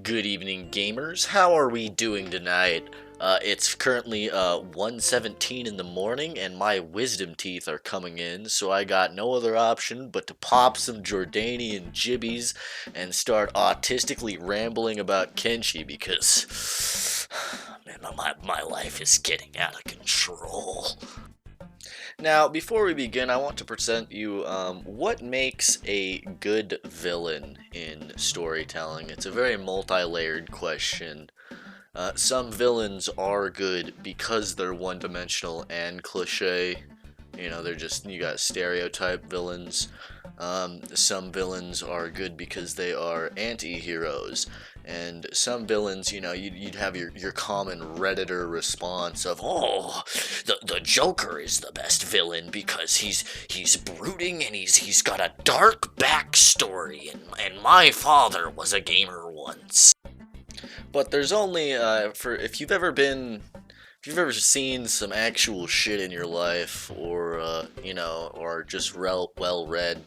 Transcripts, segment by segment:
Good evening, gamers. How are we doing tonight? It's currently 1:17 in the morning, and my wisdom teeth are coming in, so I got no other option but to pop some Jordanian jibbies and start autistically rambling about Kenshi because man, my life is getting out of control. Now, before we begin, I want to present you what makes a good villain in storytelling. It's a very multi-layered question. Some villains are good because they're one-dimensional and cliche. You know, they're just, you got stereotype villains. Some villains are good because they are anti-heroes. And some villains, you know, you'd have your common Redditor response of, oh, the Joker is the best villain because he's brooding and he's got a dark backstory, and my father was a gamer once. But there's only, for if you've ever seen some actual shit in your life, or you know, or just well read,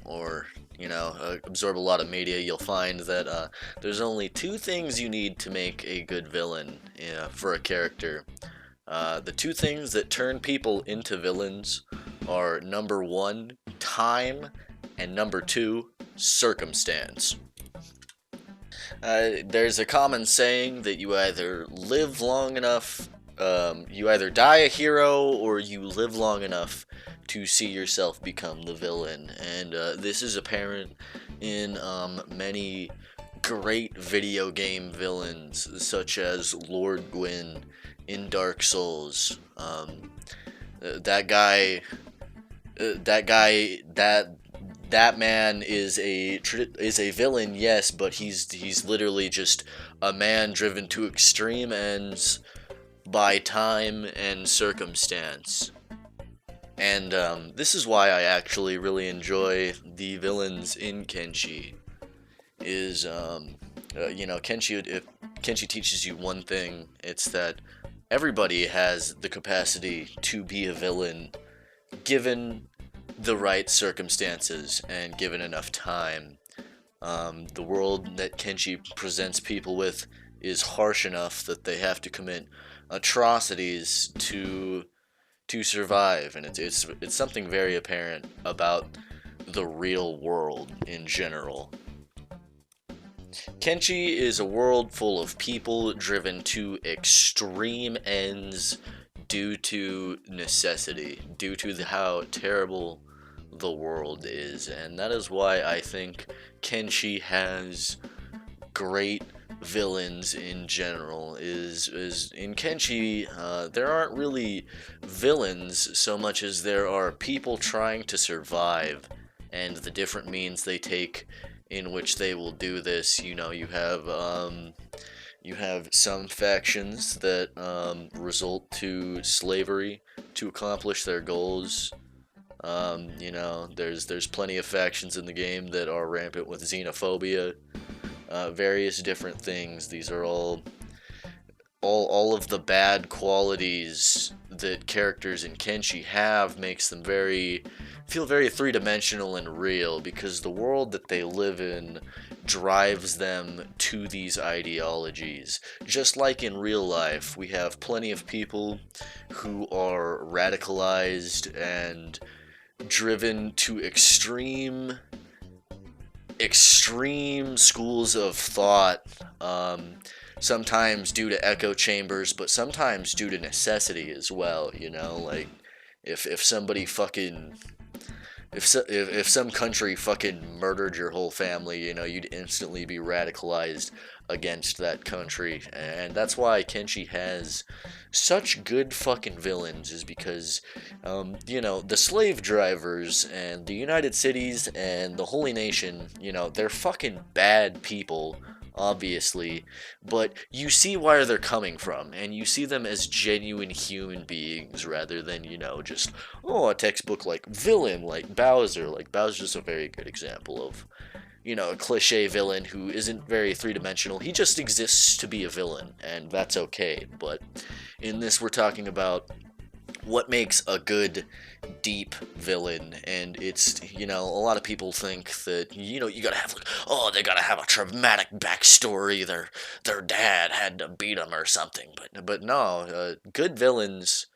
or you know, absorb a lot of media, you'll find that there's only two things you need to make a good villain for a character. The two things that turn people into villains are number one, time, and number two, circumstance. There's a common saying that you either live long enough, you either die a hero, or you live long enough to see yourself become the villain. And this is apparent in many great video game villains, such as Lord Gwyn in Dark Souls. That guy, that man is a villain, yes, but he's literally just a man driven to extreme ends by time and circumstance. And this is why I actually really enjoy the villains in Kenshi. Is you know, Kenshi, if Kenshi teaches you one thing, it's that everybody has the capacity to be a villain given the right circumstances and given enough time. The world that Kenshi presents people with is harsh enough that they have to commit atrocities to survive, and it's something very apparent about the real world in general. Kenshi is a world full of people driven to extreme ends due to necessity, due to how terrible the world is, and that is why I think Kenshi has great villains in general. Is in Kenshi, there aren't really villains so much as there are people trying to survive, and the different means they take in which they will do this. You know, you have some factions that result to slavery to accomplish their goals. You know, there's plenty of factions in the game that are rampant with xenophobia, various different things. These are all of the bad qualities that characters in Kenshi have makes them feel very three-dimensional and real, because the world that they live in drives them to these ideologies. Just like in real life, we have plenty of people who are radicalized and driven to extreme schools of thought, sometimes due to echo chambers, but sometimes due to necessity as well. You know, like if somebody fucking if some country fucking murdered your whole family, you know, you'd instantly be radicalized against that country. And that's why Kenshi has such good fucking villains, is because, you know, the slave drivers and the United Cities and the Holy Nation, you know, they're fucking bad people, obviously, but you see where they're coming from, and you see them as genuine human beings rather than, you know, just, oh, a textbook like villain like Bowser. Like, Bowser's a very good example of, you know, a cliche villain who isn't very three-dimensional. He just exists to be a villain, and that's okay. But in this, we're talking about what makes a good deep villain. And it's, a lot of people think that, you gotta have like, oh, they gotta have a traumatic backstory, their dad had to beat them or something. But no, good villains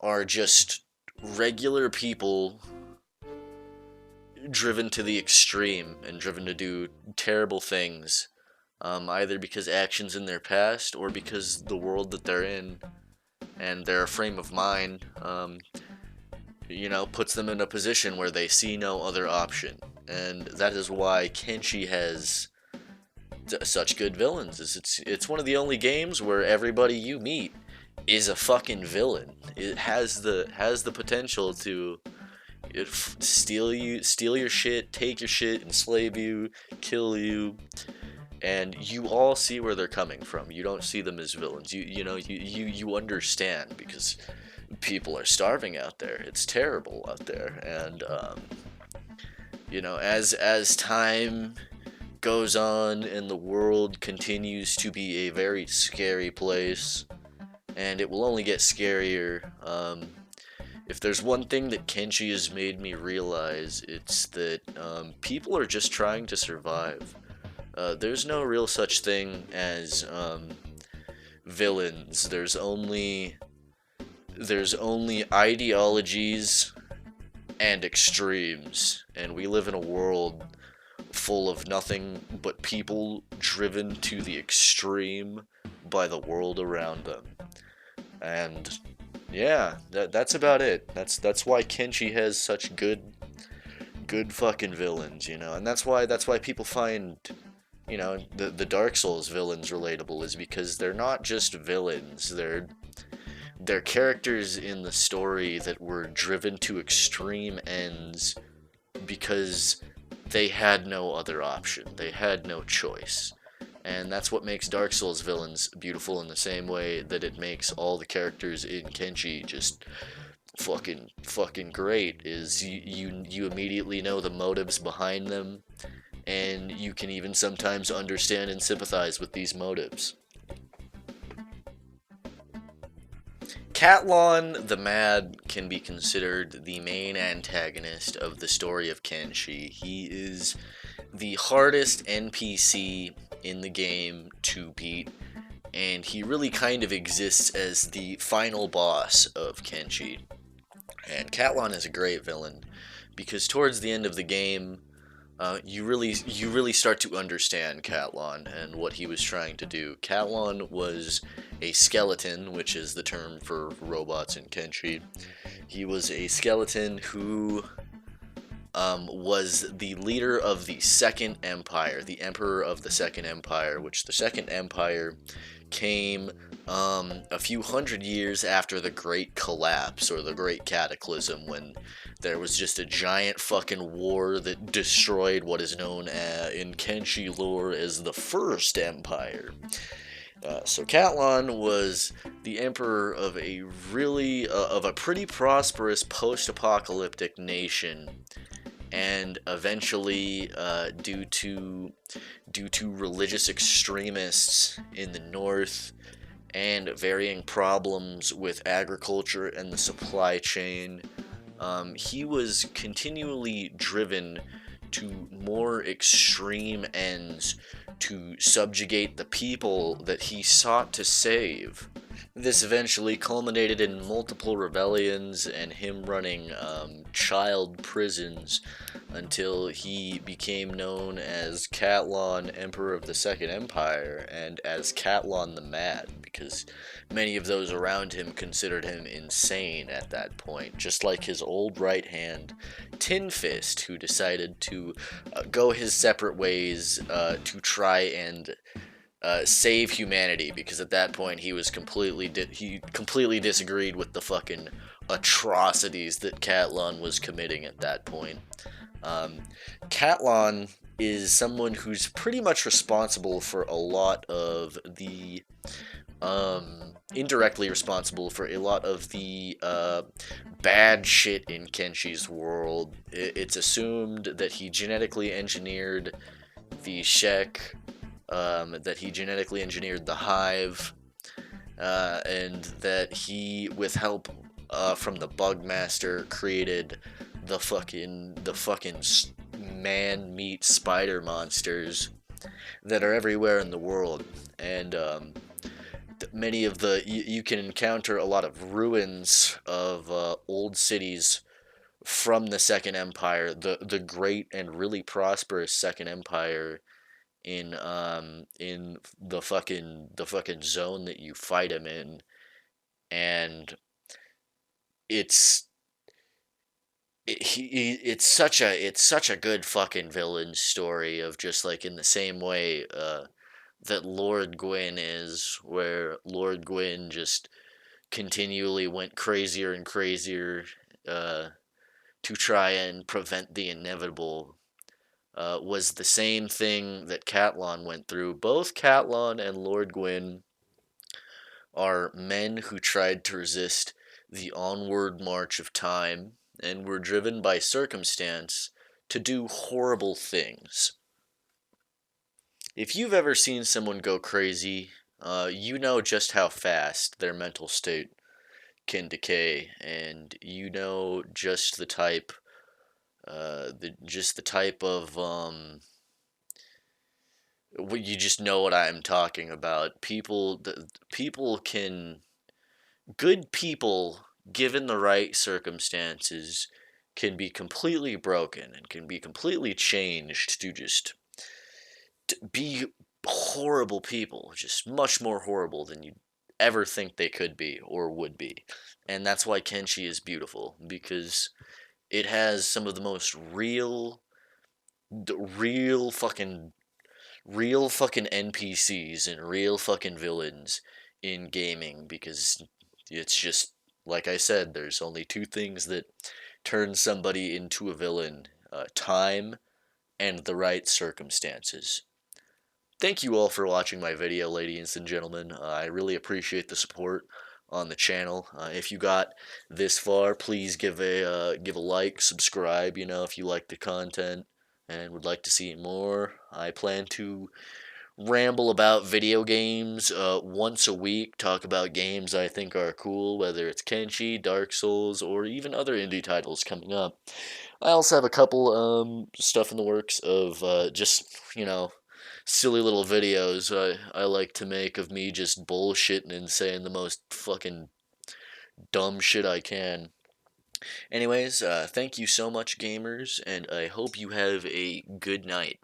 are just regular people driven to the extreme and driven to do terrible things, either because actions in their past or because the world that they're in and their frame of mind, puts them in a position where they see no other option. And that is why Kenshi has such good villains. It's one of the only games where everybody you meet is a fucking villain. It has the potential to steal your shit, take your shit, enslave you, kill you, and you all see where they're coming from. You don't see them as villains. You understand because people are starving out there. It's terrible out there, and as time goes on and the world continues to be a very scary place, and it will only get scarier. If there's one thing that Kenshi has made me realize, it's that people are just trying to survive. There's no real such thing as villains. There's only ideologies and extremes, and we live in a world full of nothing but people driven to the extreme by the world around them. And yeah, that's about it. That's why Kenshi has such good fucking villains, and that's why people find, the Dark Souls villains relatable, is because they're not just villains. They're characters in the story that were driven to extreme ends because they had no other option. They had no choice. And that's what makes Dark Souls villains beautiful, in the same way that it makes all the characters in Kenshi just fucking great. Is you immediately know the motives behind them, and you can even sometimes understand and sympathize with these motives. Caton the Mad can be considered the main antagonist of the story of Kenshi. He is the hardest NPC in the game to beat, and he really kind of exists as the final boss of Kenshi. And Catlon is a great villain because towards the end of the game, you really start to understand Catlon and what he was trying to do. Catlon was a skeleton, which is the term for robots in Kenshi. He was a skeleton who was the leader of the Second Empire, the Emperor of the Second Empire, which the Second Empire came a few hundred years after the Great Collapse, or the Great Cataclysm, when there was just a giant fucking war that destroyed what is known in Kenshi lore as the First Empire. So Catlon was the emperor of a pretty prosperous post-apocalyptic nation, and eventually, due to religious extremists in the north and varying problems with agriculture and the supply chain, he was continually driven to more extreme ends to subjugate the people that he sought to save. This eventually culminated in multiple rebellions and him running child prisons until he became known as Catlon, Emperor of the Second Empire, and as Catlon the Mad, because many of those around him considered him insane at that point, just like his old right hand, Tin Fist, who decided to go his separate ways to try and save humanity, because at that point he was completely disagreed with the fucking atrocities that Catlon was committing at that point. Catlon is someone who's pretty much responsible for a lot of the indirectly responsible for a lot of the bad shit in Kenshi's world. It's assumed that he genetically engineered the Shek, that he genetically engineered the Hive, and that he, with help from the Bugmaster, created the fucking man meat spider monsters that are everywhere in the world, and many of the you can encounter a lot of ruins of old cities from the Second Empire, the great and really prosperous Second Empire in the fucking zone that you fight him in, and it's it's such a good fucking villain story of just like in the same way that Lord Gwyn is, where Lord Gwyn just continually went crazier and crazier uh, to try and prevent the inevitable. Was the same thing that Catlon went through. Both Catlon and Lord Gwyn are men who tried to resist the onward march of time and were driven by circumstance to do horrible things. If you've ever seen someone go crazy, you know just how fast their mental state can decay, and you know just the type, just the type of you just know what I'm talking about. People can good people, given the right circumstances, can be completely broken and can be completely changed to just to be horrible people, just much more horrible than you'd ever think they could be or would be. And that's why Kenshi is beautiful, because it has some of the most real fucking real fucking NPCs and real fucking villains in gaming, because it's just like I said, there's only two things that turn somebody into a villain: time and the right circumstances. Thank you all for watching my video, ladies and gentlemen. I really appreciate the support on the channel. If you got this far, please give a like, subscribe. If you like the content and would like to see more. I plan to ramble about video games once a week, talk about games I think are cool, whether it's Kenshi, Dark Souls, or even other indie titles coming up. I also have a couple stuff in the works of just, silly little videos I like to make of me just bullshitting and saying the most fucking dumb shit I can. Anyways, thank you so much, gamers, and I hope you have a good night.